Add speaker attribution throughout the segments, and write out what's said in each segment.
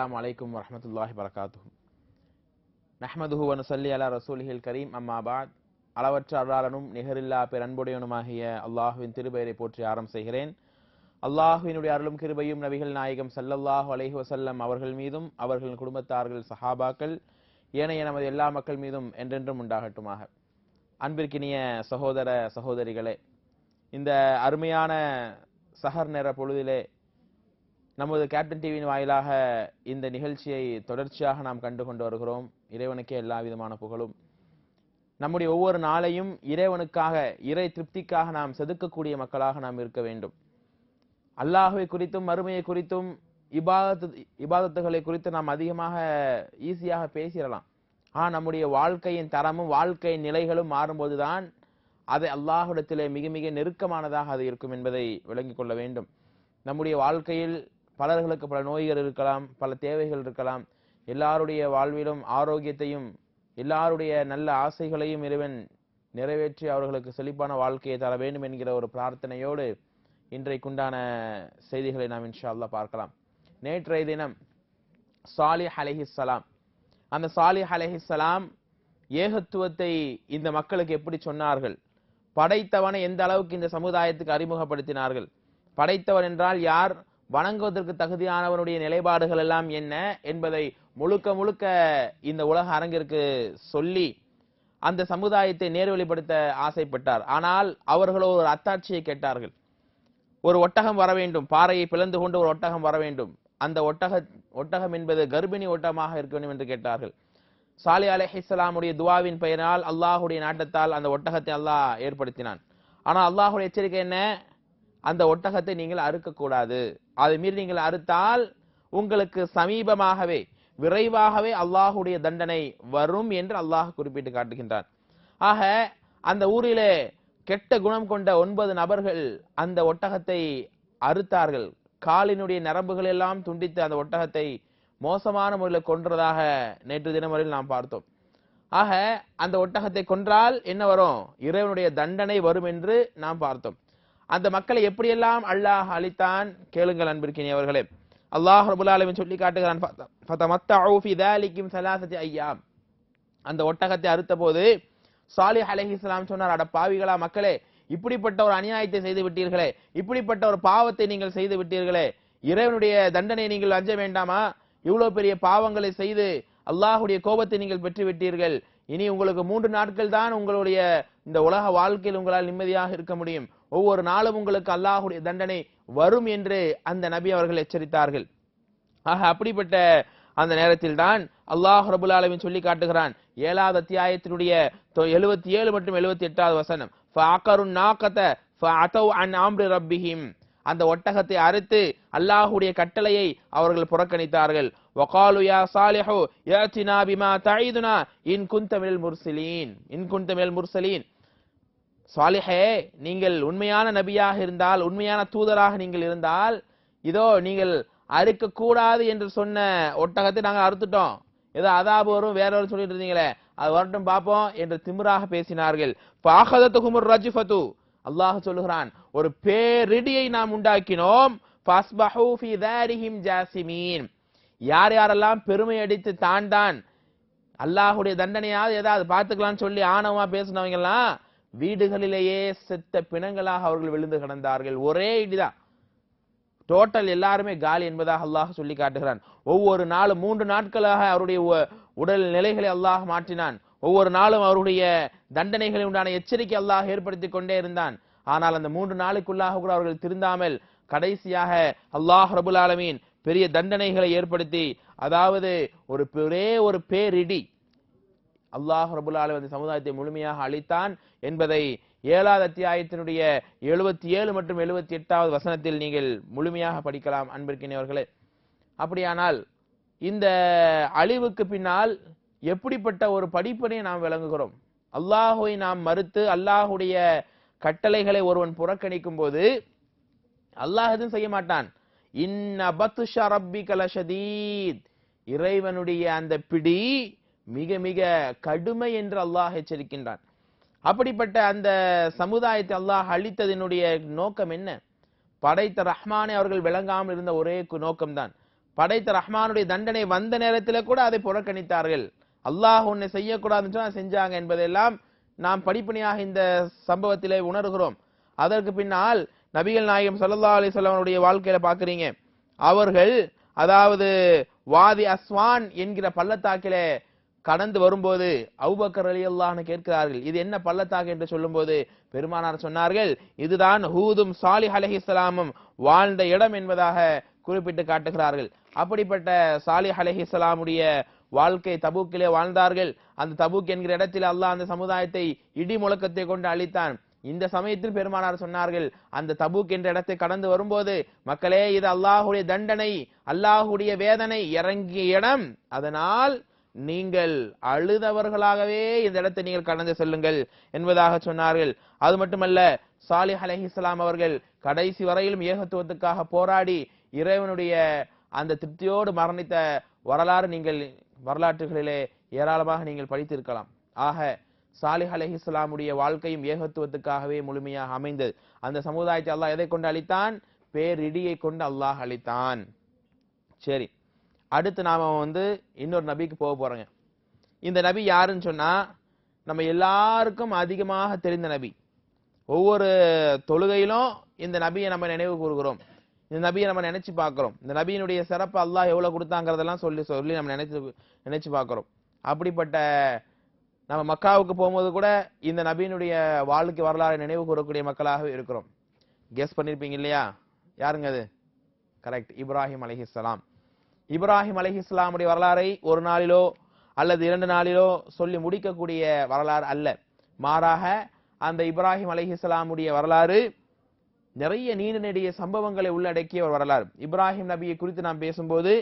Speaker 1: அஸ்ஸலாமு அலைக்கும் வரஹ்மத்துல்லாஹி வபரகாத்துஹு. நஹ்மதுஹு வ நுஸல்லி அலா ரசூலிஹில் கரீம். அம்மா பஅத். அளவற்ற அருளாளனும் நிகரில்லா பேரன்புடையவனுமாகிய அல்லாஹ்வின் திருப்பெயரை போற்றி ஆரம்பம் செய்கிறேன். அல்லாஹ்வினுடைய அருளும் கிருபையும் நபிகள் நாயகம் ஸல்லல்லாஹு அலைஹி வஸல்லம் அவர்கள் மீதும் அவர்களின் குடும்பத்தார்கள் சஹாபாக்கள் ஏனைய நமது எல்லா மக்கள் மீதும் என்றென்றும் உண்டாகட்டுமாக. அன்பிற்கினிய சகோதர சகோதரிகளே, இந்த அருமையான சஹர் நேர பொழுதிலே நமது கேப்டன் டிவியின் வாயிலாக இந்த நிகழ்ச்சியை தொடர்ச்சியாக நாம் கண்டு கொண்டு வருகிறோம். இறைவனுக்கே எல்லா விதமான புகழும். நம்முடைய ஒவ்வொரு நாளையும் இறைவனுக்காக, இறை திருப்திக்காக நாம் செதுக்கக்கூடிய மக்களாக நாம் இருக்க வேண்டும். அல்லாஹ்வை குறித்தும் மறுமையை குறித்தும் இபாதத்துகளை குறித்து நாம் அதிகமாக ஈஸியாக பேசிடலாம். நம்முடைய வாழ்க்கையின் தரமும் வாழ்க்கையின் நிலைகளும் மாறும்போதுதான் அது அல்லாஹ்விடத்திலே மிக மிக நெருக்கமானதாக அது இருக்கும் என்பதை விளங்கிக் கொள்ள வேண்டும். நம்முடைய வாழ்க்கையில் பலர்களுக்கு பல நோய்கள் இருக்கலாம், பல தேவைகள் இருக்கலாம். எல்லாருடைய வாழ்விலும் ஆரோக்கியத்தையும் எல்லாருடைய நல்ல ஆசைகளையும் இறைவன் நிறைவேற்றி அவர்களுக்கு செழிப்பான வாழ்க்கையை தர வேண்டும் என்கிற ஒரு பிரார்த்தனையோடு இன்றைக்குண்டான செய்திகளை நாம் இன்ஷா அல்லாஹ் பார்க்கலாம். நேற்றைய தினம் சாலிஹ் அலைஹிஸ்ஸலாம், அந்த சாலிஹ் அலைஹிஸ்ஸலாம் ஏகத்துவத்தை இந்த மக்களுக்கு எப்படி சொன்னார்கள், படைத்தவனை எந்த அளவுக்கு இந்த சமுதாயத்துக்கு அறிமுகப்படுத்தினார்கள், படைத்தவன் என்றால் யார், வணங்குவதற்கு தகுதியானவனுடைய நிலைப்பாடுகள் எல்லாம் என்ன என்பதை முழுக்க முழுக்க இந்த உலக அரங்கிற்கு சொல்லி அந்த சமுதாயத்தை நேர்வழிப்படுத்த ஆசைப்பட்டார். ஆனால் அவர்களோ ஒரு அத்தாட்சியை கேட்டார்கள். ஒரு ஒட்டகம் வர வேண்டும், பாறையை பிளந்து கொண்டு ஒரு ஒட்டகம் வர வேண்டும், அந்த ஒட்டகம் என்பது கர்ப்பிணி ஒட்டகமாக இருக்க வேண்டும் என்று கேட்டார்கள். சாலிஹ் அலைஹிஸ்ஸலாமுடைய துவாவின் பெயரால் அல்லாஹுடைய நாட்டத்தால் அந்த ஒட்டகத்தை அல்லாஹ் ஏற்படுத்தினான். ஆனால் அல்லாஹுடைய எச்சரிக்கை என்ன, அந்த ஒட்டகத்தை நீங்கள் அறுக்கக்கூடாது, அதை மீறி நீங்கள் அறுத்தால் உங்களுக்கு சமீபமாகவே விரைவாகவே அல்லாஹுடைய தண்டனை வரும் என்று அல்லாஹ் குறிப்பிட்டு காட்டுகின்றான். ஆக அந்த ஊரிலே கெட்ட குணம் கொண்ட 9 நபர்கள் அந்த ஒட்டகத்தை அறுத்தார்கள். காலினுடைய நரம்புகள் எல்லாம் துண்டித்து அந்த ஒட்டகத்தை மோசமான முறையில் கொன்றதாக நேற்று தினம் வரையில் நாம் பார்த்தோம். ஆக அந்த ஒட்டகத்தை கொன்றால் என்ன வரும், இறைவனுடைய தண்டனை வரும் என்று நாம் பார்த்தோம். அந்த மக்களை எப்படியெல்லாம் அல்லாஹ் அழித்தான் கேளுங்கள் அன்பிற்கினியவர்களே. அல்லாஹ் ரப்பல் ஆலமீன் சொல்லி காட்டுகிறான், ஃபதமத்தஉ ஃபீ ذلكم 3 ஐயாம். அந்த ஒட்டகத்தை அறுத்த போது சாலிஹ் அலைஹிஸ்ஸலாம் சொன்னார், அட பாவிகளா மக்களே, இப்படிப்பட்ட ஒரு அநியாயத்தை செய்து விட்டீர்களே, இப்படிப்பட்ட ஒரு பாவத்தை நீங்கள் செய்து விட்டீர்களே, இறைவனுடைய தண்டனை நீங்கள் அஞ்ச வேண்டாமா? இவ்வளவு பெரிய பாவங்களை செய்து அல்லாஹுடைய கோபத்தை நீங்கள் பெற்று விட்டீர்கள். இனி உங்களுக்கு 3 நாட்கள் தான் உங்களுடைய இந்த உலக வாழ்க்கையில் உங்களால் நிம்மதியாக இருக்க முடியும். ஒவ்வொரு நாளும் உங்களுக்கு அல்லாஹுடைய தண்டனை வரும் என்று அந்த நபி அவர்கள் எச்சரித்தார்கள். ஆக அப்படிப்பட்ட அந்த நேரத்தில் தான் அல்லாஹ் ரப்பல் ஆலமீன் சொல்லி காட்டுகிறான், 7வது அத்தியாயத்தினுடைய 77 மற்றும் 78வது வசனம், ஃபஅகருன் நாகத ஃபஅதவ் அன் அம்ரி ரப்பிஹிம். அந்த ஒட்டகத்தை அறுத்து அல்லாஹுடைய கட்டளையை அவர்கள் புறக்கணித்தார்கள். வகாலு யா சாலிஹு யாத்தினா பிமா தஈதுனா இன் குன்த மினல் முர்சலீன். இன் குன்த மினல் முர்சலீன், சாலிஹே, நீங்கள் உண்மையான நபியாக இருந்தால், உண்மையான தூதராக நீங்கள் இருந்தால், இதோ நீங்கள் அறுக்க கூடாது என்று சொன்ன ஒட்டகத்தை நாங்கள் அறுத்துட்டோம், ஏதோ அதாபு வரும் வேற ஒரு சொல்லிட்டு இருந்தீங்களே, அது வரட்டும் பார்ப்போம் என்று திமிராக பேசினார்கள். ஃபஅகதத்துஹுமுர் ரஜ்ஃபது, அல்லாஹ் சொல்லுகிறான், ஒரு பேரிடியை நாம் உண்டாக்கினோம். ஃபஸ்பஹு ஃபீ தாரிஹிம் ஜாசிமீன். யார் யாரெல்லாம் பெருமை அடித்து தான் அல்லாஹுடைய தண்டனையாவது ஏதாவது பார்த்துக்கலாம்னு சொல்லி ஆணவமா பேசினவங்க எல்லாம் வீடுகளிலேயே செத்த பிணங்களாக அவர்கள் விழுந்து கிடந்தார்கள். ஒரே இடிதான், டோட்டல் எல்லாருமே காலி என்பதாக அல்லாஹ் சொல்லி காட்டுகிறான். ஒவ்வொரு நாளும் 3 நாட்களாக அவருடைய உடல் நிலைகளை அல்லாஹ் மாற்றினான். ஒவ்வொரு நாளும் அவருடைய தண்டனைகளை உண்டான எச்சரிக்கை அல்லாஹ் ஏற்படுத்தி கொண்டே இருந்தான். ஆனால் அந்த 3 நாளுக்குள்ளாக கூட அவர்கள் திருந்தாமல் கடைசியாக அல்லாஹ் ரப்பல் ஆலமீன் பெரிய தண்டனைகளை ஏற்படுத்தி, அதாவது ஒரே ஒரு பேரிடி அல்லாஹ் ரப்பல் ஆலமீன் சமுதாயத்தை முழுமையாக அழித்தான் என்பதை 7வது அத்தியாயத்தினுடைய 77 மற்றும் 78வது வசனத்தில் நீங்கள் முழுமையாக படிக்கலாம் அன்பிற்கினியவர்களே. அப்படியானால் இந்த அழிவுக்கு பின்னால் எப்படிப்பட்ட ஒரு படிப்பினை நாம் விளங்குகிறோம். அல்லாஹுவை நாம் மறுத்து அல்லாஹுடைய கட்டளைகளை ஒருவன் புறக்கணிக்கும் போது அல்லாஹ் எதுவும் செய்ய மாட்டான். இன்ன பத்ஷ ரப்பிக லஷதீத், இறைவனுடைய அந்த பிடி மிக மிக கடுமை என்று அல்லாஹ் எச்சரிக்கின்றான். அப்படிப்பட்ட அந்த சமுதாயத்தை அல்லாஹ் அழித்ததினுடைய நோக்கம் என்ன? படைத்த ரஹ்மானை அவர்கள் விளங்காமல் இருந்த ஒரே நோக்கம்தான். படைத்த ரஹ்மானுடைய தண்டனை வந்த நேரத்தில் கூட அதை புறக்கணித்தார்கள். அல்லாஹ் ஒன்னை செய்யக்கூடாதுன்னு சொன்னா செஞ்சாங்க என்பதெல்லாம் நாம் படிப்படியாக இந்த சம்பவத்திலே உணர்கிறோம். அதற்கு பின்னால் நபிகள் நாயகம் ஸல்லல்லாஹு அலைஹி வஸல்லம் வாழ்க்கையில பாக்குறீங்க, அவர்கள் அதாவது வாதி அஸ்வான் என்கிற பள்ளத்தாக்கிலே கடந்து வரும்போது அபூபக்கர் ரலியல்லாஹு அன்ஹு கேட்கிறார்கள், இது என்ன பள்ளத்தாக்கு என்று சொல்லும்போது பெருமானார் சொன்னார்கள், இதுதான் ஹூதும் சாலிஹ் அலைஹிஸ்ஸலாமும் வாழ்ந்த இடம் என்பதாக குறிப்பிட்டு காட்டுகிறார்கள். அப்படிப்பட்ட சாலிஹ் அலைஹிஸ்ஸலாமுடைய வாழ்க்கை தபூக்கிலே வாழ்ந்தார்கள். அந்த தபூக் என்கிற இடத்தில் அல்லாஹ் அந்த சமுதாயத்தை இடி முழக்கத்தை கொண்டு அழித்தான். இந்த சமயத்தில் பெருமானார் சொன்னார்கள், அந்த தபூக் என்ற இடத்தை கடந்து வரும்போது, மக்களே இது அல்லாஹுடைய தண்டனை, அல்லாஹுடைய வேதனை இறங்கிய இடம், அதனால் நீங்கள் அழுதவர்களாகவே இந்த இடத்தை நீங்கள் கடந்து செல்லுங்கள் என்பதாக சொன்னார்கள். அது மட்டுமல்ல, சாலிஹ் அலைஹிஸ்ஸலாம் அவர்கள் கடைசி வரையிலும் ஏகத்துவத்துக்காக போராடி இறைவனுடைய அந்த திருப்தியோடு மரணித்த வரலாறு நீங்கள் வரலாற்றுகளிலே ஏராளமாக நீங்கள் படித்திருக்கலாம். ஆக சாலிஹ் அலைஹிஸ்ஸலாமுடைய வாழ்க்கையும் ஏகத்துவத்துக்காகவே முழுமையாக அமைந்தது. அந்த சமுதாயத்தை அல்லாஹ் எதை கொண்டு அளித்தான்? பேரிடியை கொண்டு அல்லாஹ் அளித்தான். சரி, அடுத்து நாம இன்னொரு நபிக்கு போக போறோங்க. இந்த நபி யாருன்னு சொன்னா, நம்ம எல்லாருக்கும் அதிகமாக தெரிந்த நபி. ஒவ்வொரு தொழுகையிலும் இந்த நபியை நம்ம நினைவு கூறுகிறோம், இந்த நபியை நம்ம நினைச்சு பார்க்கிறோம். இந்த நபியினுடைய சிறப்பு அல்லாஹ் எவ்வளவு கொடுத்தாங்கிறதெல்லாம் சொல்லி நம்ம நினைச்சு பார்க்கிறோம். அப்படிப்பட்ட நம்ம மக்காவுக்கு போகும்போது கூட இந்த நபியினுடைய வாழ்க்கை வரலாறு நினைவு கூறக்கூடிய மக்களாக இருக்கிறோம். கெஸ் பண்ணிருப்பீங்க இல்லையா? யாருங்க அது? கரெக்ட், இப்ராஹிம் அலைஹிஸ்ஸலாம். இப்ராஹிம் அலைஹிஸ்ஸலாமுடைய வரலாறை ஒரு நாளிலோ அல்லது 2 நாளிலோ சொல்லி முடிக்கக்கூடிய வரலாறு அல்ல. மாறாக அந்த இப்ராஹிம் அலைஹிஸ்ஸலாமுடைய வரலாறு நிறைய நீண்ட நெடிய சம்பவங்களை உள்ளடக்கிய ஒரு வரலாறு. இப்ராஹிம் நபியை குறித்து நாம் பேசும்போது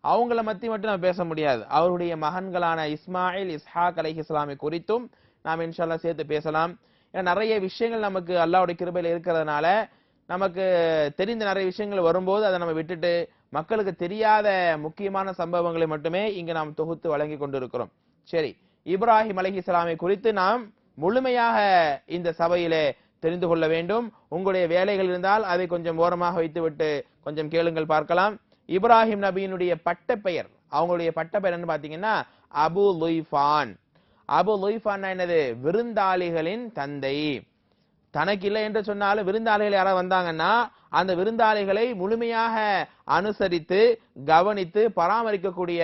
Speaker 1: அவங்கள மத்தி மட்டும் நம்ம பேச முடியாது, அவருடைய மகன்களான இஸ்மாயில், இஸ்ஹாக் அலைஹிஸ்ஸலாமை குறித்தும் நாம் இன்ஷா அல்லாஹ் சேர்த்து பேசலாம். ஏன்னா நிறைய விஷயங்கள் நமக்கு அல்லாஹ்வுடைய கிருபையில இருக்கிறதுனால நமக்கு தெரிந்த நிறைய விஷயங்கள் வரும்போது அதை நம்ம விட்டுட்டு மக்களுக்கு தெரியாத முக்கியமான சம்பவங்களை மட்டுமே இங்க நாம் தொகுத்து வழங்கி கொண்டிருக்கிறோம். சரி, இப்ராஹிம் அலைஹிஸ்ஸலாமை குறித்து நாம் முழுமையாக இந்த சபையிலே தெரிந்து கொள்ள வேண்டும். உங்களுடைய வேலைகள் இருந்தால் அதை கொஞ்சம் ஓரமாக வைத்துவிட்டு கொஞ்சம் கேளுங்கள், பார்க்கலாம். இப்ராஹிம் நபியினுடைய பட்ட பெயர், அவங்களுடைய பட்ட பெயர் என்ன பாத்தீங்கன்னா அபு லுய்ஃபான். அபு லுய்ஃபான் என்னது? விருந்தாளிகளின் தந்தை. தனக்கு இல்லை என்று சொன்னாலும் விருந்தாளிகள் யாராவது வந்தாங்கன்னா அந்த விருந்தாளிகளை முழுமையாக அனுசரித்து கவனித்து பராமரிக்கக்கூடிய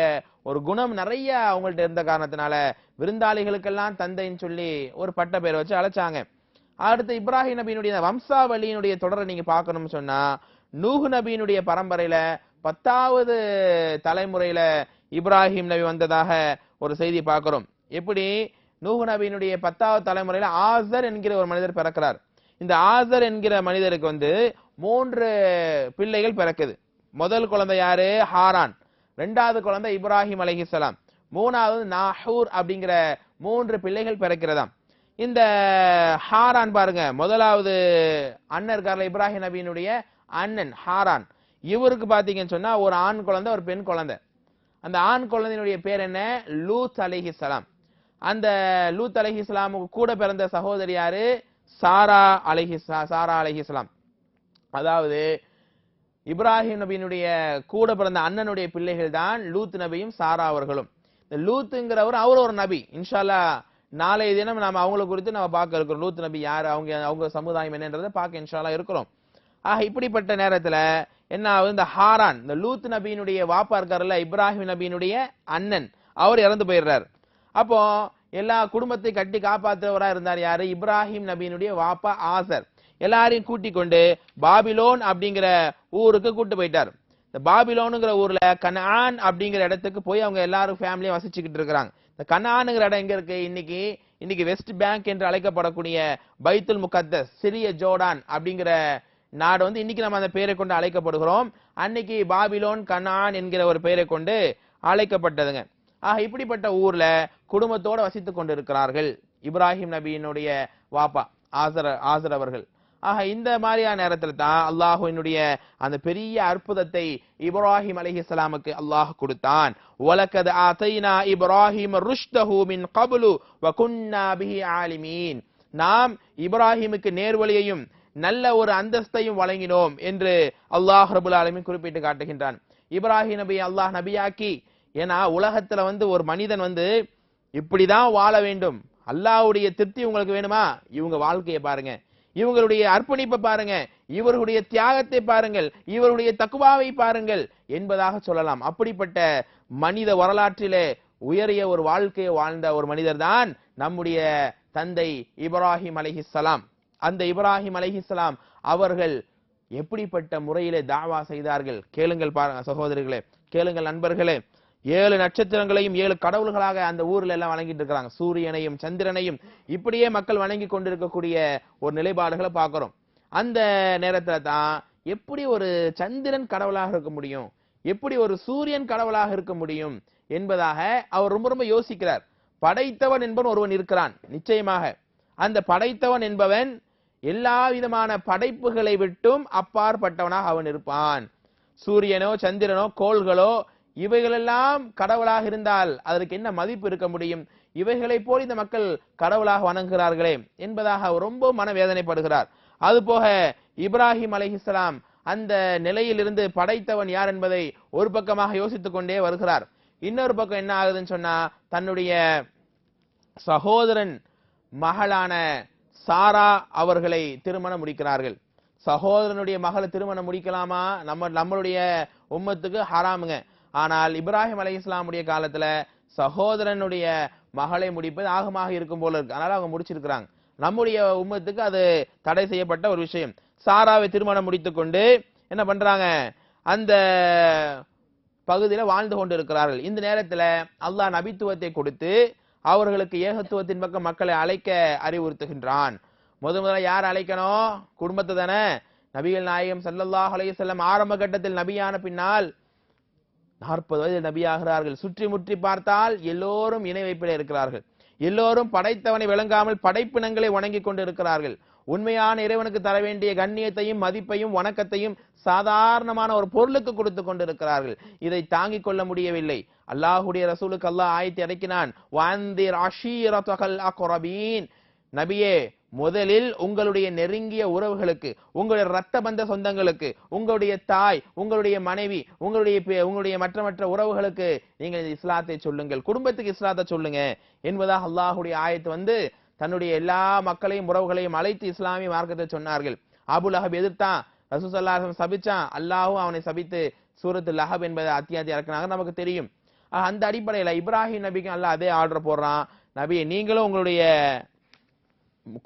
Speaker 1: ஒரு குணம் நிறைய அவங்கள்ட்ட இருந்த காரணத்தினால விருந்தாளிகளுக்கெல்லாம் தந்தைன்னு சொல்லி ஒரு பட்ட பெயர் வச்சு அழைச்சாங்க. அடுத்து இப்ராஹிம் நபியினுடைய வம்சாவளியினுடைய தொடரை நீங்க பார்க்கணும்னு சொன்னா, நூஹ் நபியினுடைய பரம்பரையில 10வது தலைமுறையில இப்ராஹிம் நபி வந்ததாக ஒரு செய்தி பார்க்கிறோம். எப்படி? நூஹ் நபியினுடைய 10வது தலைமுறையில ஆசர் என்கிற ஒரு மனிதர் பிறக்கிறார். இந்த ஆசர் என்கிற மனிதருக்கு 3 பிள்ளைகள் பிறக்குது. முதல் குழந்தை யாரு? ஹாரான். 2வது குழந்தை இப்ராஹிம் அலைஹிஸ்ஸலாம். 3வது நாஹூர் அப்படிங்கிற 3 பிள்ளைகள் பிறக்கிறதாம். இந்த ஹாரான் பாருங்க, முதலாவது அண்ணன் இருக்கார்ல இப்ராஹிம் நபியினுடைய அண்ணன் ஹாரான், இவருக்கு பாத்தீங்கன்னு சொன்னா ஒரு ஆண் குழந்தை ஒரு பெண் குழந்தை. அந்த ஆண் குழந்தையினுடைய பேர் என்ன? லூத் அலைஹிஸ்ஸலாம். அந்த லூத் அலைஹிஸ்ஸலாமுக்கு கூட பிறந்த சகோதரி யாரு? சாரா அலைஹிஸ்ஸலாம். அதாவது இப்ராஹிம் நபியினுடைய கூட பிறந்த அண்ணனுடைய பிள்ளைகள் தான் லூத் நபியும் சாரா அவர்களும். இந்த லூத்ங்கிறவர் அவர் ஒரு நபி. இன்ஷா அல்லாஹ் நாளைய தினம் நாம அவங்களை குறித்து நம்ம பார்க்க இருக்கிறோம். லூத் நபி யாரு, அவங்க சமுதாயம் என்னன்றதை பார்க்க இன்ஷா அல்லாஹ் இருக்கிறோம். ஆக இப்படிப்பட்ட நேரத்துல என்ன ஆகுது? இந்த ஹாரான், இந்த லூத் நபியினுடைய வாப்பா இருக்காருல்ல இப்ராஹிம் நபியினுடைய அண்ணன், அவர் இறந்து போயிடுறாரு. அப்போ எல்லா குடும்பத்தை கட்டி காப்பாற்றுறவரா இருந்தார் யாரு? இப்ராஹிம் நபியினுடைய வாப்பா ஆசர். எல்லாரையும் கூட்டிக் கொண்டு பாபிலோன் அப்படிங்கிற ஊருக்கு கூட்டு போயிட்டார். இந்த பாபிலோனுங்கிற ஊர்ல கனான் அப்படிங்கிற இடத்துக்கு போய் அவங்க எல்லாரும் ஃபேமிலியா வசிச்சுக்கிட்டு இருக்கிறாங்க. இந்த கனானுங்கிற இடம் எங்க இருக்கு? இன்னைக்கு வெஸ்ட் பேங்க் என்று அழைக்கப்படக்கூடிய பைத்துல் முகத்தஸ், சிறிய ஜோர்டான் அப்படிங்கிற நாடு இன்னைக்கு நம்ம அந்த பெயரை கொண்டு அழைக்கப்படுகிறோம். அன்னைக்கு பாபிலோன் கனான் என்கிற ஒரு பெயரை கொண்டு அழைக்கப்பட்டதுங்க. ஆக இப்படிப்பட்ட ஊர்ல குடும்பத்தோட வசித்துக் கொண்டிருக்கிறார்கள் இப்ராஹிம் நபியினுடைய வாப்பா ஆசர் அவர்கள். ஆக இந்த மாதிரியான நேரத்தில் தான் அல்லாஹ்வினுடைய அந்த பெரிய அற்புதத்தை இப்ராஹிம் அலைஹிஸ்ஸலாமுக்கு அல்லாஹ் கொடுத்தான். வலகத் ஆதைனா இப்ராஹிம் ருஷ்தஹு மின் கப்லு வ குன்னா பிஹி ஆலிமீன். நாம் இப்ராஹிமுக்கு நேர்வழியையும் நல்ல ஒரு அந்தஸ்தையும் வழங்கினோம் என்று அல்லாஹ் ரப்பல் ஆலமீன் குறிப்பிட்டு காட்டுகின்றான். இப்ராஹிம் நபி அல்லாஹ் நபியாக்கி. ஏன்னா உலகத்துல ஒரு மனிதன் இப்படிதான் வாழ வேண்டும், அல்லாஹ்வுடைய திருப்தி உங்களுக்கு வேணுமா, இவங்க வாழ்க்கையை பாருங்க, இவங்களுடைய அர்ப்பணிப்பை பாருங்க, இவர்களுடைய தியாகத்தை பாருங்கள், இவருடைய தக்வாவை பாருங்கள் என்பதாக சொல்லலாம். அப்படிப்பட்ட மனித வரலாற்றிலே உயரிய ஒரு வாழ்க்கையை வாழ்ந்த ஒரு மனிதர் தான் நம்முடைய தந்தை இப்ராஹிம் அலைஹிஸ்ஸலாம். அந்த இப்ராஹிம் அலைஹிஸ்ஸலாம் அவர்கள் எப்படிப்பட்ட முறையிலே தாவா செய்தார்கள் கேளுங்கள் சகோதரிகளே, கேளுங்கள் நண்பர்களே. 7 நட்சத்திரங்களையும் 7 கடவுள்களாக அந்த ஊர்ல எல்லாம் வணங்கிட்டு இருக்கிறாங்க. சூரியனையும் சந்திரனையும் இப்படியே மக்கள் வணங்கி கொண்டிருக்கக்கூடிய ஒரு நிலைப்பாடுகளை பார்க்கிறோம். அந்த நேரத்துல தான் எப்படி ஒரு சந்திரன் கடவுளாக இருக்க முடியும், எப்படி ஒரு சூரியன் கடவுளாக இருக்க முடியும் என்பதாக அவர் ரொம்ப ரொம்ப யோசிக்கிறார். படைத்தவன் என்பவன் ஒருவன் இருக்கிறான் நிச்சயமாக. அந்த படைத்தவன் என்பவன் எல்லா விதமான படைப்புகளை விட்டும் அப்பாற்பட்டவனாக அவன் இருப்பான். சூரியனோ சந்திரனோ கோள்களோ இவைகளெல்லாம் கடவுளாக இருந்தால் அதற்கு என்ன மதிப்பு இருக்க முடியும், இவைகளை போல் இந்த மக்கள் கடவுளாக வணங்குகிறார்களே என்பதாக அவர் ரொம்ப மனவேதனைப்படுகிறார். அதுபோக இப்ராஹிம் அலைஹிஸ்ஸலாம் அந்த நிலையிலிருந்து படைத்தவன் யார் என்பதை ஒரு பக்கமாக யோசித்துக் கொண்டே வருகிறார். இன்னொரு பக்கம் என்ன ஆகுதுன்னு சொன்னா, தன்னுடைய சகோதரன் மகளான சாரா அவர்களை திருமணம் முடிக்கிறார்கள். சகோதரனுடைய மகளை திருமணம் முடிக்கலாமா, நம்மளுடைய உம்மத்துக்கு ஹராமுங்க. ஆனால் இப்ராஹிம் அலைஹிஸ்ஸலாமுடைய காலத்துல சகோதரனுடைய மகளை முடிப்பது ஆகமாக இருக்கும் போல இருக்கு, அதனால அவங்க முடிச்சிருக்கிறாங்க. நம்முடைய உம்மத்துக்கு அது தடை செய்யப்பட்ட ஒரு விஷயம். சாராவை திருமணம் முடித்துக் கொண்டு என்ன பண்றாங்க, அந்த பகுதியில வாழ்ந்து கொண்டு இருக்கிறார்கள். இந்த நேரத்துல அல்லாஹ் நபித்துவத்தை கொடுத்து அவர்களுக்கு ஏகத்துவத்தின் பக்கம் மக்களை அழைக்க அறிவுறுத்துகின்றான். முதல்ல யார் அழைக்கணும், குடும்பத்தை தானே. நபிகள் நாயகம் ஸல்லல்லாஹு அலைஹி வஸல்லம் ஆரம்ப கட்டத்தில் நபியான பின்னால் 40 வயதில் நபியாகிறார்கள். சுற்றி முற்றி பார்த்தால் எல்லோரும் இணை வைப்பிலே இருக்கிறார்கள். எல்லோரும் படைத்தவனை விளங்காமல் படைப்பினங்களை வணங்கி கொண்டு இருக்கிறார்கள். உண்மையான இறைவனுக்கு தர வேண்டிய கண்ணியத்தையும் மதிப்பையும் வணக்கத்தையும் சாதாரணமான ஒரு பொருளுக்கு கொடுத்து கொண்டிருக்கிறார்கள். இதை தாங்கிக் கொள்ள முடியவில்லை. அல்லாஹ்வுடைய ரசூலுக்கு அல்லாஹ் ஆயத்தை இறக்கினான், வந்திர் அஷீரத்தகல் அக்ரபீன், நபியே முதலில் உங்களுடைய நெருங்கிய உறவுகளுக்கு, உங்களுடைய ரத்த பந்த சொந்தங்களுக்கு, உங்களுடைய தாய், உங்களுடைய மனைவி, உங்களுடைய மற்ற உறவுகளுக்கு நீங்கள் இஸ்லாத்தை சொல்லுங்கள், குடும்பத்துக்கு இஸ்லாத்தை சொல்லுங்க என்பதாக அல்லாஹ்வுடைய ஆயத்து தன்னுடைய எல்லா மக்களையும் உறவுகளையும் அழைத்து இஸ்லாமிய மார்க்கத்தை சொன்னார்கள். அபு லஹப் எதிர்த்தான், ரசூல் ஸல்லல்லாஹு அலைஹி வஸல்லம் சபிச்சான், அல்லாஹ்வும் அவனை சபித்து சூரத்துல் லஹப் என்பதை அத்தியாயத்தை இறக்குனாங்க, நமக்கு தெரியும். அந்த அடிப்படையில இப்ராஹிம் நபிக்கு அல்லாஹ் அதே ஆர்டர் போடுறான், நபி நீங்களும் உங்களுடைய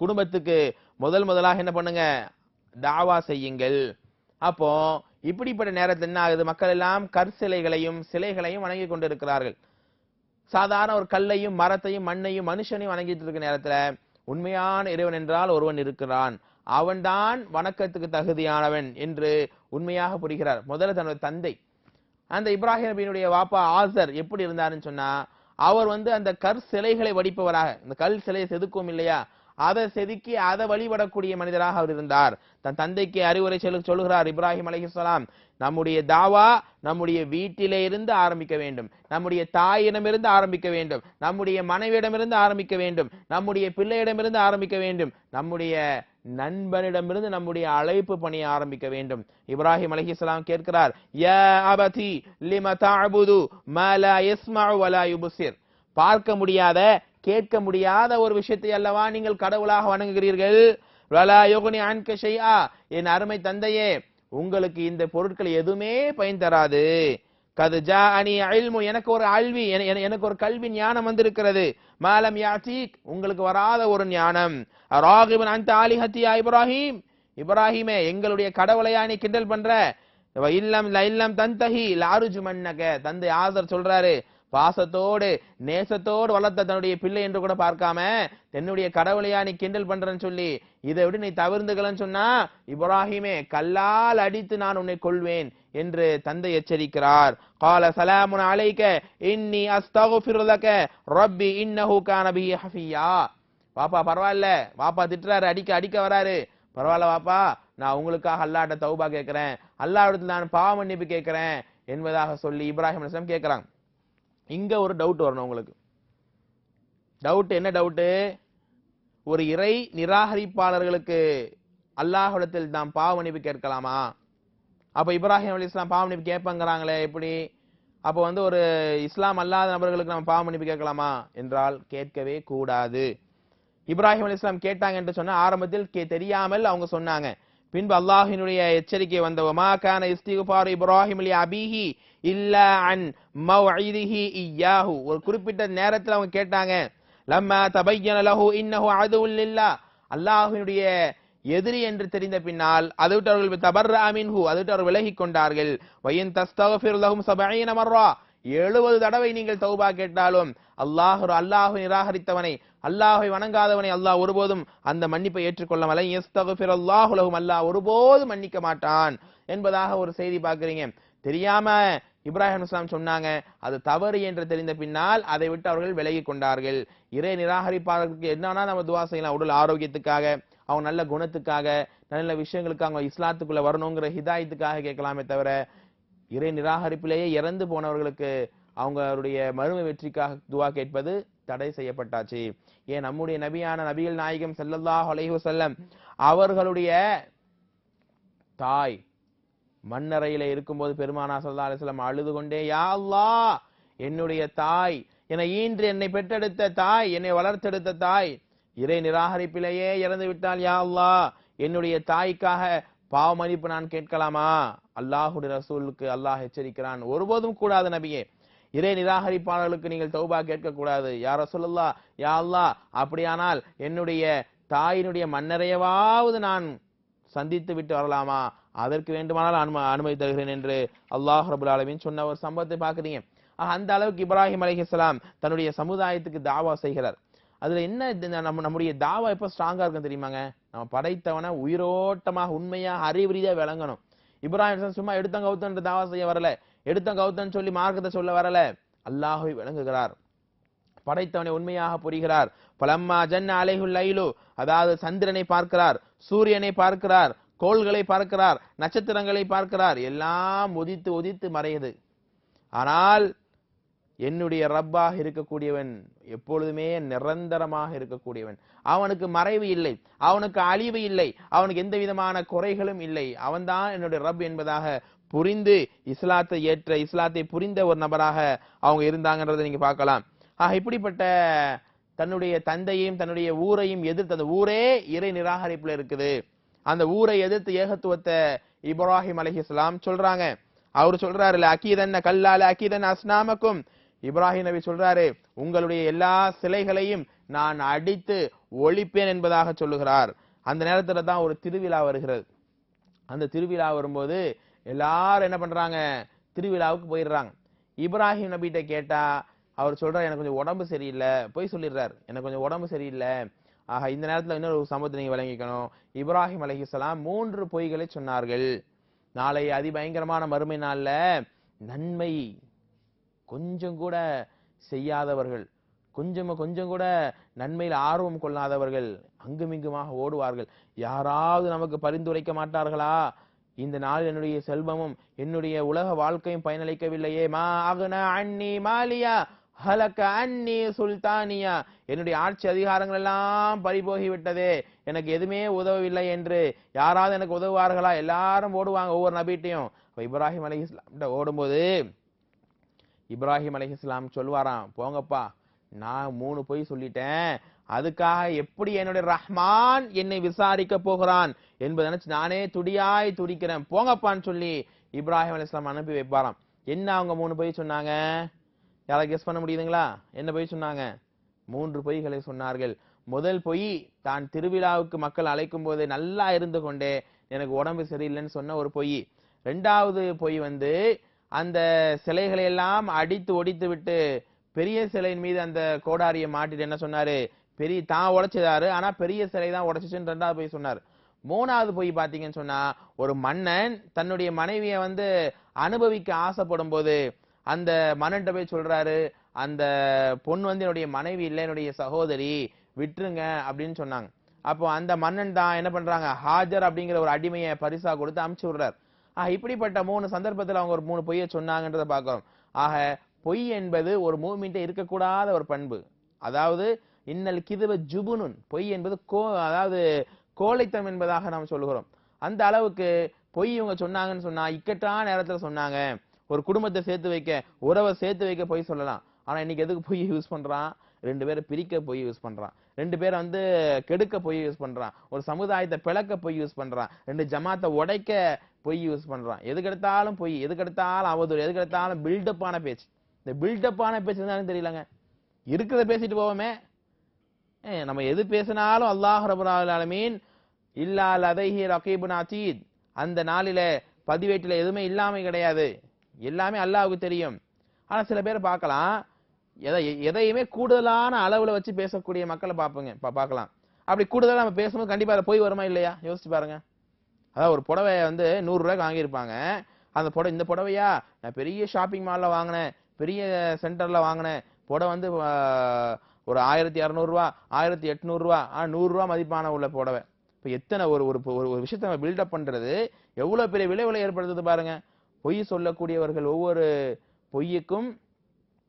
Speaker 1: குடும்பத்துக்கு முதலாக என்ன பண்ணுங்க, தாவா செய்யுங்கள். அப்போ இப்படிப்பட்ட நேரத்தில் என்ன ஆகுது, மக்கள் எல்லாம் கற்சிலைகளையும் சிலைகளையும் வணங்கி கொண்டிருக்கிறார்கள். சாதாரண ஒரு கல்லையும் மரத்தையும் மண்ணையும் மனுஷனையும் வணங்கிட்டு இருக்க நேரத்துல உண்மையான இறைவன் என்றால் ஒருவன் இருக்கிறான், அவன்தான் வணக்கத்துக்கு தகுதியானவன் என்று உண்மையாக புரிகிறார். முதல்ல தன்னுடைய தந்தை, அந்த இப்ராஹிம் நபியினுடைய வாப்பா ஆசர் எப்படி இருந்தாருன்னு சொன்னா, அவர் அந்த கற் சிலைகளை வடிப்பவராக, இந்த கல் சிலையை செதுக்கும் இல்லையா, அதை செதுக்கி அதை வழிபடக்கூடிய மனிதராக அவர் இருந்தார். தன் தந்தைக்கு அறிவுரை சொல்லுகிறார் இப்ராஹிம் அலைஹிஸ்ஸலாம், நம்முடைய தாவா நம்முடைய வீட்டிலே இருந்து ஆரம்பிக்க வேண்டும், நம்முடைய தாயிடமிருந்து ஆரம்பிக்க வேண்டும், நம்முடைய மனைவியிடமிருந்து ஆரம்பிக்க வேண்டும், நம்முடைய பிள்ளையிடமிருந்து ஆரம்பிக்க வேண்டும், நம்முடைய நண்பனிடமிருந்து நம்முடைய அழைப்பு பணியை ஆரம்பிக்க வேண்டும். இப்ராஹிம் அலைஹிஸ்ஸலாம் கேட்கிறார், யா அபதி லிம தஅபுது மா லா யஸ்மஉ வலா யுப்சிர், பார்க்க முடியாத கேட்க முடியாத ஒரு விஷயத்தை அல்லவா நீங்கள் கடவுளாக வணங்குகிறீர்கள். வலா யுக்னி அன்க ஷைஆ, என் அருமை தந்தையே உங்களுக்கு இந்த பொருட்கள் எதுவுமே பயன் தராது. கது ஜாஅனி இல்மு, எனக்கு ஒரு அல்வி, எனக்கு ஒரு கல்வி ஞானம் வந்திருக்கிறது. மாலம் யாதீக், உங்களுக்கு வராத ஒரு ஞானம். ராகிபன் அன்த ஆலிஹத்தி யா இப்ராஹிம், இப்ராஹிமே எங்களுடைய கடவுளையா நீ கிண்டல் பண்ற. இல்லம் தந்தஹி லாருஜுமன்னக, தந்தை ஆசர் சொல்றாரு, பாசத்தோடு நேசத்தோடு வளர்த்த தன்னுடைய பிள்ளை என்று கூட பார்க்காம தன்னுடைய கடவுளையா நீ கிண்டல் பண்றன்னு சொல்லி இதை விட நீ தவிர்ந்துக்கலன்னு சொன்னா இப்ராஹிமே கல்லால் அடித்து நான் உன்னை கொள்வேன் என்று தந்தை எச்சரிக்கிறார். قال سلام عليك اني استغفر لك ربي انه كان بي حفيا. பாப்பா பரவாயில்ல, பாப்பா திட்டுறாரு, அடிக்க வராரு, பரவாயில்ல பாப்பா நான் உங்களுக்காக அல்லாஹ்ட்ட தௌபா கேட்கிறேன், அல்லாஹ்விடத்தில் நான் பாவ மன்னிப்பு கேட்கிறேன் என்பதாக சொல்லி இப்ராஹிம் அலைஹிஸ்ஸலாம் கேட்கிறாங்க. இங்க ஒரு டவுட் வரணும் உங்களுக்கு. டவுட் என்ன டவுட்? ஒரு இறை நிராகரிப்பாளர்களுக்கு அல்லாஹ்விடத்தில் நாம் பாவ மன்னிப்பு கேட்கலாமா? அப்ப இப்ராஹிம் அலைஹிஸ்ஸலாம் பாவ மன்னிப்பு கேட்பாங்கறாங்களே எப்படி? அப்ப வந்து ஒரு இஸ்லாம் அல்லாத நபர்களுக்கு நம்ம பாவ மன்னிப்பு கேட்கலாமா என்றால் கேட்கவே கூடாது. இப்ராஹிம் அலைஹிஸ்ஸலாம் கேட்டாங்க என்று சொன்னா ஆரம்பத்தில் தெரியாமல் அவங்க சொன்னாங்க. பின்பு அல்லாஹ்வினுடைய எச்சரிக்கை வந்த வமா கான இஸ்திக்ஃபார் இப்ராஹிம் லி அபீஹி இல்லா அன் மவ்இதிஹி இய்யாஹு. ஒரு குறிப்பிட்ட நேரத்தில் அவங்க கேட்டாங்க. லம்மா தபய்யன லஹு இன்னஹு அதுவுல் லில்லாஹ். அல்லாஹ்வினுடைய எதிரி என்று தெரிந்த பின்னால் அதை விட்டு அவர்கள் தபர்ரா மின்ஹு, அதை விட்டு அவர்கள் விலகிக் கொண்டார்கள். வயின் தஸ்தக்ஃபிர் லஹும் 70 மர்ரா. 70 தடவை நீங்கள் தௌபா கேட்டாலும் அல்லாஹ்வை நிராகரித்தவனை, அல்லாஹ்வை வணங்காதவனை அல்லாஹ் ஒருபோதும் அந்த மன்னிப்பை ஏற்றுக்கொள்ள மலை யஸ்தக்ஃபிருல்லாஹு லஹும். அல்லாஹ் ஒருபோதும் மன்னிக்க மாட்டான் என்பதாக ஒரு செய்தி பார்க்கிறீங்க. தெரியாம இப்ராஹிம் அலைஹிஸ்ஸலாம் சொன்னாங்க. அது தவறு என்று தெரிந்த பின்னால் அதை விட்டு அவர்கள் விலகிக் கொண்டார்கள். இறை நிராகரிப்பாளர்களுக்கு என்னன்னா நம்ம துஆ செய்யலாம், உடல் ஆரோக்கியத்துக்காக, அவங்க நல்ல குணத்துக்காக, நல்ல விஷயங்களுக்காக, அவங்க இஸ்லாத்துக்குள்ள வரணுங்கிற ஹிதாயத்துக்காக கேட்கலாமே தவிர இறை நிராகரிப்பிலேயே இறந்து போனவர்களுக்கு அவங்களுடைய மறுமை வெற்றிக்காக துஆ கேட்பது தடை செய்யப்பட்டாச்சு. ஏன் நம்முடைய நபியான நபிகள் நாயகம் ஸல்லல்லாஹு அலைஹி வஸல்லம் அவர்களுடைய தாய் மண்ணறையில இருக்கும்போது பெருமானார் ஸல்லல்லாஹு அலைஹி வஸல்லம் அழுது கொண்டே யா அல்லாஹ், என்னுடைய தாய், என்னை ஈன்று என்னை பெற்றெடுத்த தாய், என்னை வளர்த்தெடுத்த தாய் இறை நிராகரிப்பிலேயே இறந்து விட்டால் யா அல்லாஹ், என்னுடைய தாய்க்காக பாவ மன்னிப்பு நான் கேட்கலாமா? அல்லாஹ்வுடைய ரசூலுக்கு அல்லாஹ் எச்சரிக்கிறான், ஒருபோதும் கூடாது நபியே. இறை நிராகரிப்பாளர்களுக்கு நீங்கள் தௌபா கேட்க கூடாது. யா ரசூலுல்லாஹ், யா அல்லாஹ், அப்படியானால் என்னுடைய தாயினுடைய மண்ணறையவாவது நான் சந்தித்து விட்டு வரலாமா? அதற்கு வேண்டுமானால் அனுமதி தருகிறேன் என்று அல்லாஹ் ரப்பல் ஆலமீன் சொன்ன ஒரு சம்பவத்தை பார்க்கிறீங்க. அந்த அளவுக்கு இப்ராஹிம் அலைஹிஸ்ஸலாம் தன்னுடைய சமுதாயத்துக்கு தாவா செய்கிறார். அதுல என்ன நம்முடைய தாவா எப்ப ஸ்ட்ராங்கா இருக்கும் தெரியுமாங்க? நம்ம படைத்தவனை உயிரோட்டமாக உண்மையாக அறிவுரீதியா விளங்கணும். இப்ராஹிம் சும்மா எடுத்தங்க கவுத்தன் தாவா செய்ய வரல, எடுத்தங்க கவுத்தன் சொல்லி மார்க்கத்தை சொல்ல வரல, அல்லாஹ்வை விளங்குகிறார், படைத்தவனை உண்மையாக புரிகிறார். பலம்மா ஜன்ன அலைஹுல் லைலு, அதாவது சந்திரனை பார்க்கிறார், சூரியனை பார்க்கிறார், கோள்களை பார்க்கிறார், நட்சத்திரங்களை பார்க்கிறார், எல்லாம் உதித்து உதித்து மறையுது. ஆனால் என்னுடைய ரப்பாக இருக்கக்கூடியவன் எப்பொழுதுமே நிரந்தரமாக இருக்கக்கூடியவன். அவனுக்கு மறைவு இல்லை, அவனுக்கு அழிவு இல்லை, அவனுக்கு எந்த விதமான குறைகளும் இல்லை. அவன்தான் என்னுடைய ரப் என்பதாக புரிந்து இஸ்லாத்தை ஏற்ற, இஸ்லாத்தை புரிந்த ஒரு நபராக அவங்க இருந்தாங்கன்றதை நீங்க பார்க்கலாம். இப்படிப்பட்ட தன்னுடைய தந்தையும் தன்னுடைய ஊரையும் எதிர்த்து, அந்த ஊரே இறை நிராகரிப்புல இருக்குது, அந்த ஊரை எதிர்த்து ஏகத்துவத்தை இப்ராஹிம் அலைஹிஸ்ஸலாம் சொல்றாங்க. அவர் சொல்றாரு அகீதன்ன கல்லால அகீதன் அஸ்னாமக்கும். இப்ராஹிம் நபி சொல்றாரு, உங்களுடைய எல்லா சிலைகளையும் நான் அடித்து ஒழிப்பேன் என்பதாக சொல்லுகிறார். அந்த நேரத்துல தான் ஒரு திருவிழா வருகிறது. அந்த திருவிழா வரும்போது எல்லாரும் என்ன பண்றாங்க, திருவிழாவுக்கு போயிடுறாங்க. இப்ராஹிம் நபிட்ட கேட்டா அவர் சொல்றாரு, எனக்கு கொஞ்சம் உடம்பு சரியில்லை, போய் சொல்லிடுறாரு, எனக்கு கொஞ்சம் உடம்பு சரியில்லை. இந்த நேரத்துல இன்னொரு சம்பவத்தை நீங்க விளங்கிக்கணும். இப்ராஹிம் அலைஹிஸ்ஸலாம் 3 பொய்களை சொன்னார்கள். நாளை அதிபயங்கரமான மறுமை நாள்ல நன்மை கொஞ்சம் கூட செய்யாதவர்கள், கொஞ்சம் கூட நன்மையில் ஆர்வம் கொள்ளாதவர்கள் அங்குமிங்குமாக ஓடுவார்கள். யாராவது நமக்கு பரிந்துரைக்க மாட்டார்களா? இந்த நாள் என்னுடைய செல்வமும் என்னுடைய உலக வாழ்க்கையும் பயனளிக்கவில்லையே, மா அக்னா அன்னி மாலியா ஹலக அன்னி சுல்தானியா, என்னுடைய ஆட்சி அதிகாரங்கள் எல்லாம் பறிபோகி விட்டதே, எனக்கு எதுவுமே உதவவில்லை என்று யாராவது எனக்கு உதவுவார்களா? எல்லாரும் ஓடுவாங்க ஒவ்வொரு நபிட்டையும். இப்ராஹிம் அலைஹிஸ்ஸலாம் ஓடும்போது இப்ராஹிம் அலைஹிஸ்ஸலாம் சொல்வாராம், போங்கப்பா, நான் 3 பொய் சொல்லிட்டேன், அதுக்காக எப்படி என்னுடைய ரஹ்மான் என்னை விசாரிக்க போகிறான் என்பதை நினைச்சு நானே துடியாய் துடிக்கிறேன், போங்கப்பான்னு சொல்லி இப்ராஹிம் அலைஹிஸ்ஸலாம் அனுப்பி வைப்பாராம். என்ன அவங்க 3 பொய் சொன்னாங்க? யாராவது கெஸ் பண்ண முடியுதுங்களா? என்ன பொய் சொன்னாங்க? 3 பொய்களை சொன்னார்கள். முதல் பொய், தான் திருவிழாவுக்கு மக்கள் அழைக்கும் போது நல்லா இருந்து கொண்டே எனக்கு உடம்பு சரியில்லைன்னு சொன்ன ஒரு பொய். 2வது பொய் வந்து அந்த சிலைகளை எல்லாம் அடித்து ஒடித்து விட்டு பெரிய சிலையின் மீது அந்த கோடாரியை மாட்டிட்டு என்ன சொன்னாரு, பெரிய தான் உடைச்சதாரு, ஆனா பெரிய சிலை தான் உடைச்சிச்சுன்னு 2வது பொய் சொன்னார். 3வது பொய் பாத்தீங்கன்னு சொன்னா, ஒரு மன்னன் தன்னுடைய மனைவியை வந்து அனுபவிக்க ஆசைப்படும் போது அந்த மன்னன்ட்ட போய் சொல்றாரு, அந்த பொண்ணு வந்து என்னுடைய மனைவி இல்லை, என்னுடைய சகோதரி, விட்டுருங்க அப்படின்னு சொன்னாங்க. அப்போ அந்த மன்னன் தான் என்ன பண்றாங்க, ஹாஜர் அப்படிங்கிற ஒரு அடிமையை பரிசா கொடுத்து அமுச்சு விடுறாரு. இப்படிப்பட்ட 3 சந்தர்ப்பத்தில் அவங்க ஒரு 3 பொய்யை சொன்னாங்கன்றத பார்க்கிறோம். பொய் என்பது ஒரு மூமின்ட்ட இருக்கக்கூடாத ஒரு பண்பு. அதாவது இன்னல் கிதுப ஜுபுனுன், பொய் என்பது அதாவது கோழைத்தனம் என்பதாக நாம் சொல்லுகிறோம். அந்த அளவுக்கு பொய் இவங்க சொன்னாங்கன்னு சொன்னா இக்கட்டான நேரத்துல சொன்னாங்க. ஒரு குடும்பத்தை சேர்த்து வைக்க, உறவை சேர்த்து வைக்க பொய் சொல்லலாம். ஆனா இன்னைக்கு எதுக்கு பொய் யூஸ் பண்றான்? 2 பேரை பிரிக்க பொய் யூஸ் பண்றான். 2 பேரை வந்து கெடுக்க பொய் யூஸ் பண்றான். ஒரு சமுதாயத்தை பிளக்க பொய் யூஸ் பண்றான். 2 ஜமாத்தை உடைக்க பொய் யூஸ் பண்றான். எதுக்கெடுத்தாலும் பொய், எதுக்கெடுத்தாலும் அவதூறு, எதுக்கெடுத்தாலும் பில்டப்பான பேச்சு. இந்த பில்டப்பான பேச்சு இருந்தாலும் தெரியலங்க, இருக்கிறத பேசிட்டு போவோமே. நம்ம எது பேசினாலும் அல்லாஹ் ரப்பல் ஆலமீன் இல்லா லதைஹி ரகீபுன் அதீத், அந்த நாளில பதிவேட்டில எதுவுமே இல்லாம கிடையாது, எல்லாமே அல்லாஹ்வுக்கு தெரியும். ஆனா சில பேரை பார்க்கலாம், எதையுமே கூடுதலான அளவுல வச்சு பேசக்கூடிய மக்களை பார்க்கலாம். அப்படி கூடுதலா நம்ம பேசும்போது கண்டிப்பா அதை போய் வருமா இல்லையா? யோசிச்சு பாருங்க. அதாவது ஒரு புடவைய வந்து 100 ரூபாய்க்கு வாங்கியிருப்பாங்க. அந்த புடவை, இந்த புடவையா நான் பெரிய ஷாப்பிங் மால்ல வாங்கினேன், பெரிய சென்டர்ல வாங்கினேன், புடவை வந்து ஒரு 1200 ரூபா, 1800 ரூபா, 100 ரூபா மதிப்பான உள்ள புடவை. இப்ப எத்தனை ஒரு ஒரு விஷயத்தை நம்ம பில்டப் பண்றது எவ்வளவு பெரிய விளைவுகளை ஏற்படுத்துது பாருங்க. பொய் சொல்லக்கூடியவர்கள் ஒவ்வொரு பொய்யுக்கும்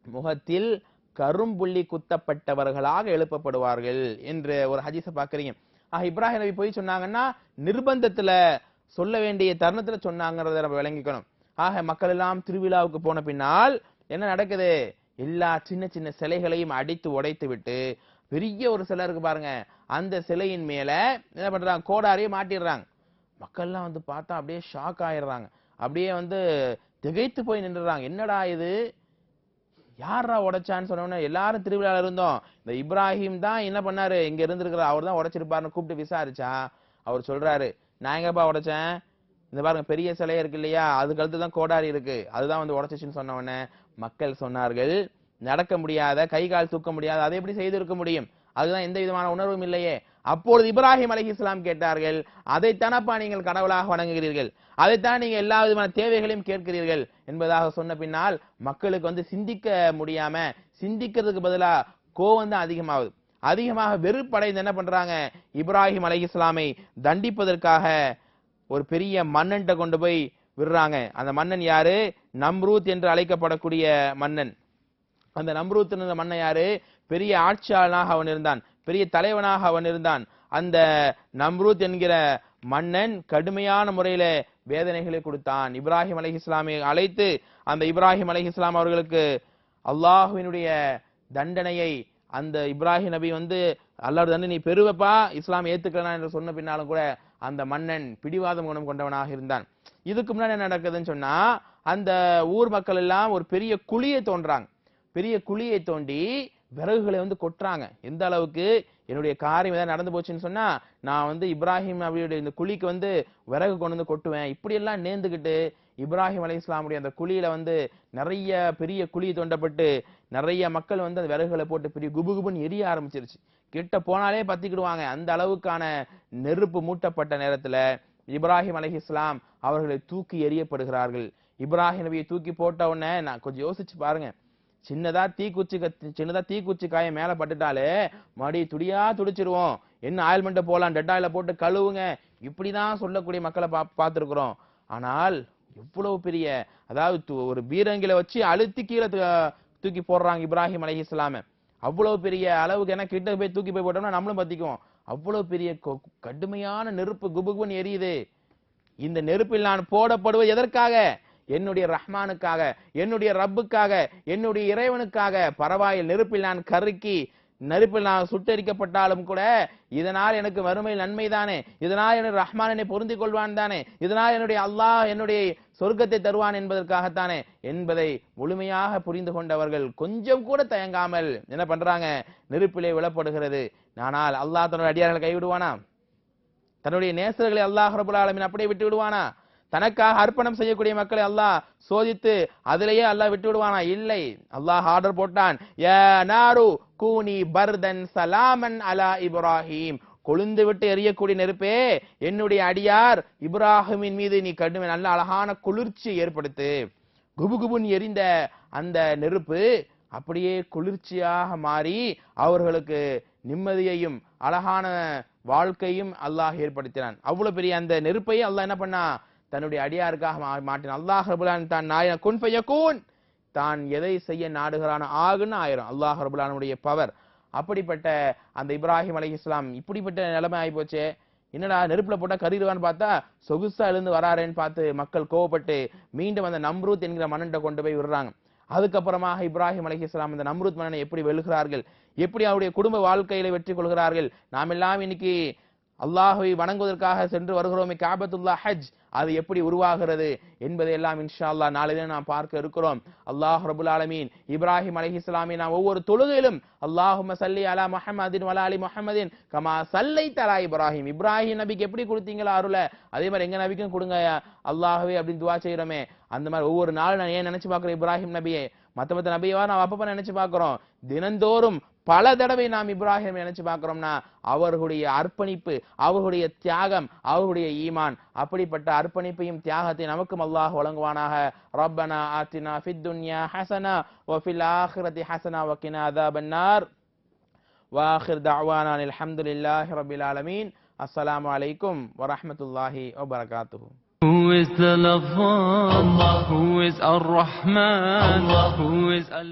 Speaker 1: முகத்தில் கரும்புள்ளி குத்தப்பட்டவர்களாக எழுப்பப்படுவார்கள் என்று ஒரு ஹதீஸை பாக்குறீங்க. இப்ராஹிம் நபி பொய் சொன்னாங்கன்னா நிர்பந்தத்துல சொல்ல வேண்டிய தருணத்துல சொன்னாங்கறத நம்ம விளங்கிக்கணும். மக்கள் எல்லாம் திருவிழாவுக்கு போன பின்னால் என்ன நடக்குது? எல்லா சின்ன சின்ன சிலைகளையும் அடித்து உடைத்து விட்டு பெரிய ஒரு சிலை இருக்கு பாருங்க, அந்த சிலையின் மேல என்ன பண்றாங்க? கோடாரியை மாட்டிடுறாங்க. மக்கள்லாம் வந்து பார்த்தா அப்படியே ஷாக் ஆயிடுறாங்க, அப்படியே வந்து திகைத்து போய் நின்றுறாங்க. என்னடா இது, யாரா உடைச்சான்னு சொன்னோன்னா எல்லாரும் திருவிழால இருந்தோம், இந்த இப்ராஹிம் தான் என்ன பண்ணாரு, இங்க இருந்திருக்கிற அவர் தான் உடைச்சிருப்பாருன்னு கூப்பிட்டு விசாரிச்சா அவர் சொல்றாரு, நான் எங்கப்பா உடைச்சேன், இந்த பாருங்க பெரிய சிலை இருக்கு இல்லையா, அதுக்கு அடுத்து தான் கோடாரி இருக்கு, அதுதான் வந்து உடைச்சிச்சுன்னு சொன்ன உடனே மக்கள் சொன்னார்கள், நடக்க முடியாத, கை கால் தூக்க முடியாத, அதை எப்படி செய்திருக்க முடியும், அதுதான் எந்த விதமான உணர்வும் இல்லையே. அப்பொழுது இப்ராஹிம் அலைஹிஸ்ஸலாம் கேட்டார்கள், அதைத்தானப்பா நீங்கள் கடவுளாக வணங்குகிறீர்கள், அதைத்தான் நீங்க எல்லா விதமான தேவைகளையும் கேட்கிறீர்கள் என்பதாக சொன்ன பின்னால் மக்களுக்கு வந்து சிந்திக்க முடியாம, சிந்திக்கிறதுக்கு பதிலா கோவம் தான் அதிகமாகுது. அதிகமாக வெறுப்படைந்து என்ன பண்றாங்க? இப்ராஹிம் அலைஹிஸ்ஸலாமை தண்டிப்பதற்காக ஒரு பெரிய மன்னன்ட்ட கொண்டு போய் விடுறாங்க. அந்த மன்னன் யாரு? நம்ரூத் என்று அழைக்கப்படக்கூடிய மன்னன். அந்த நம்ரூத் என்ற மன்னன் யாரு? பெரிய ஆட்சியாளனாக அவன் இருந்தான், பெரிய தலைவனாக அவன் இருந்தான். அந்த நம்ரூத் என்கிற மன்னன் கடுமையான முறையில வேதனைகளை கொடுத்தான். இப்ராஹிம் அலைஹிஸ்ஸலாமை அழைத்து அந்த இப்ராஹிம் அலைஹிஸ்ஸலாம் அவர்களுக்கு அல்லாஹ்வினுடைய தண்டனையை, அந்த இப்ராஹிம் நபி வந்து அல்லாஹ் தண்டனை பெறுவப்பா, இஸ்லாம் ஏத்துக்கலாம் என்று சொன்ன பின்னாலும் கூட அந்த மன்னன் பிடிவாதம் குணம் கொண்டவனாக இருந்தான். இதுக்கு முன்னாடி என்ன நடக்குதுன்னு சொன்னா, அந்த ஊர் மக்கள் எல்லாம் ஒரு பெரிய குழியை தோன்றாங்க. பெரிய குழியை தோண்டி விறகுகளை வந்து கொட்டுறாங்க. எந்த அளவுக்கு, என்னுடைய காரியம் ஏதாவது நடந்து போச்சுன்னு சொன்னா நான் வந்து இப்ராஹிம் நபியுடைய இந்த குழிக்கு வந்து விறகு கொண்டு வந்து கொட்டுவேன், இப்படி எல்லாம் நேர்ந்துகிட்டு இப்ராஹிம் அலைஹிஸ்ஸலாமுடைய அந்த குழியில வந்து நிறைய பெரிய குழி தோண்டப்பட்டு நிறைய மக்கள் வந்து அந்த விறகுகளை போட்டு பெரிய குபுகுபுன்னு எரிய ஆரம்பிச்சிருச்சு. கிட்ட போனாலே பத்திக்கிடுவாங்க. அந்த அளவுக்கான நெருப்பு மூட்டப்பட்ட நேரத்துல இப்ராஹிம் அலைஹிஸ்ஸலாம் அவர்களை தூக்கி எறியப்படுகிறார்கள். இப்ராஹிம் நபியை தூக்கி போட்ட உடனே நான் கொஞ்சம் யோசிச்சு பாருங்க, சின்னதா தீக்குச்சி காய மேல பட்டுட்டாலே மடி துடியா துடிச்சிருவோம், என்ன ஆயில்மெண்ட்டை போலாம், டெட் ஆயில போட்டு கழுவுங்க, இப்படிதான் சொல்லக்கூடிய மக்களை பார்த்திருக்கிறோம். ஆனால் எவ்வளவு பெரிய, அதாவது ஒரு பீரங்கில வச்சு அழுத்தி கீழே தூக்கி போடுறாங்க இப்ராஹிம் அலைஹிஸ்ஸலாம. அவ்வளவு பெரிய அளவுக்கு, ஏன்னா கிட்ட போய் தூக்கி போய் போட்டோம்னா நம்மளும் பத்திக்குவோம். அவ்வளவு பெரிய கடுமையான நெருப்பு குபுகுபுன்னு எரியுது. இந்த நெருப்பில் நான் போடப்படுவது எதற்காக? என்னுடைய ரஹ்மானுக்காக, என்னுடைய ரப்புக்காக, என்னுடைய இறைவனுக்காக. பரவாயில், நெருப்பில் நான் கருக்கி, நெருப்பில் நான் சுட்டரிக்கப்பட்டாலும் கூட இதனால் எனக்கு வறுமையில் நன்மைதானே, இதனால் என்னுடைய ரஹ்மான் என்னை பொருந்திக் கொள்வான் தானே, இதனால் என்னுடைய அல்லாஹ் என்னுடைய சொர்க்கத்தை தருவான் என்பதற்காகத்தானே என்பதை முழுமையாக புரிந்து கொண்டவர்கள் கொஞ்சம் கூட தயங்காமல் என்ன பண்றாங்க? நெருப்பிலே விழப்படுகிறது. ஆனால் அல்லாஹ் தன்னுடைய அடியார்களை கைவிடுவானா? தன்னுடைய நேசர்களை அல்லாஹ் ரப்பல் ஆலமீன் அப்படியே விட்டு விடுவானா? தனக்காக அர்ப்பணம் செய்யக்கூடிய மக்களை அல்லாஹ் சோதித்து அதிலேயே அல்லாஹ் விட்டு விடுவானா? இல்லை. அல்லாஹ் ஆர்டர் போட்டான், யா நாரு கூனி பர்தன் சலாமன் அலா இப்ராஹிம், கொழுந்து விட்டு எரியக்கூடிய நெருப்பே, என்னுடைய அடியார் இப்ராஹிமின் மீது நீ கடுமை நல்ல அழகான குளிர்ச்சி ஏற்படுத்து. குபுகுபுன் எரிந்த அந்த நெருப்பு அப்படியே குளிர்ச்சியாக மாறி அவர்களுக்கு நிம்மதியையும் அழகான வாழ்க்கையும் அல்லாஹ் ஏற்படுத்தினான். அவ்வளவு பெரிய அந்த நெருப்பை அல்லாஹ் என்ன பண்ணா? தன்னுடைய அடியாருக்காக மாற்றினான். அல்லாஹ் ரப்பல் ஆலமீன் தான் நாயன குன் ஃபயகூன், தான் எதை செய்ய நாடுகிறான ஆகுன்னு ஆயிரும். அல்லாஹ் ரப்பல் ஆலமீனுடைய பவர். அப்படிப்பட்ட அந்த இப்ராஹிம் அலைஹிஸ்ஸலாம் இப்படிப்பட்ட நிலைமை ஆகி போச்சே. என்னடா நெருப்புல போட்டா கறிடுவான்னு பார்த்தா சொகுசா எழுந்து வராரேன்னு பார்த்து மக்கள் கோவப்பட்டு மீண்டும் அந்த நம்ரூத் என்கிற மன்னன்ட்ட கொண்டு போய் விடுறாங்க. அதுக்கப்புறமாக இப்ராஹிம் அலைஹிஸ்ஸலாம் இந்த நம்ரூத் மன்னனை எப்படி வெல்கிறார்கள், எப்படி அவருடைய குடும்ப வாழ்க்கையில வெற்றி கொள்கிறார்கள். நாம் எல்லாம் இன்னைக்கு அல்லாஹ்வை வணங்குவதற்காக சென்று வருகிறோமே, காபத்துல்லாஹ் ஹஜ், அது எப்படி உருவாகிறது என்பதை எல்லாம் இன்ஷா அல்லாஹ் நாளையிலே நாம் பார்க்க இருக்கிறோம். அல்லாஹ் ரப்பல் ஆலமீன் இப்ராஹிம் அலைஹிஸ்ஸலாமை நாம் ஒவ்வொரு தொழுகையிலும் அல்லாஹும்ம ஸல்லி அலா முஹம்மதின் வ அலா அலி முஹம்மதின் கமா ஸல்லைத அலா இப்ராஹிம், இப்ராஹிம் நபிக்கு எப்படி கொடுத்தீங்களா அருளை அதே மாதிரி எங்க நபிக்கும் கொடுங்க அல்லாஹ்வே அப்படின்னு துஆ செய்றோமே. அந்த மாதிரி ஒவ்வொரு நாளும் நான் ஏன் நினைச்சு பார்க்கிறேன் இப்ராஹிம் நபியை, மத்த நபியவா நான் அப்பப்ப நினைச்சு பார்க்கிறோம். தினந்தோறும் பல தடவை நாம் இப்ராஹிம் நினைச்சு பார்க்கிறோம்னா அவர்களுடைய அர்ப்பணிப்பு, அவர்களுடைய தியாகம், அவர்களுடைய ஈமான், அப்படிப்பட்ட அர்ப்பணிப்பையும் தியாகத்தையும் நமக்கும் அல்லாஹ் வழங்குவானாக. ரப்பனா ஆத்தினா ஃபித் துன்யா ஹஸனா வ ஃபில் ஆখিরাতি ஹஸனா வ கினா அஸாபன்னார். வாஹிர் தஅவானா அல்ஹம்துலில்லாஹி ரப்பில் ஆலமீன். அஸ்ஸலாமு அலைக்கும் வ ரஹ்மத்துல்லாஹி வ பரகாத்துஹு.
Speaker 2: Who is the Lover? Allah. Who is Ar-Rahman? Allah. Who is Al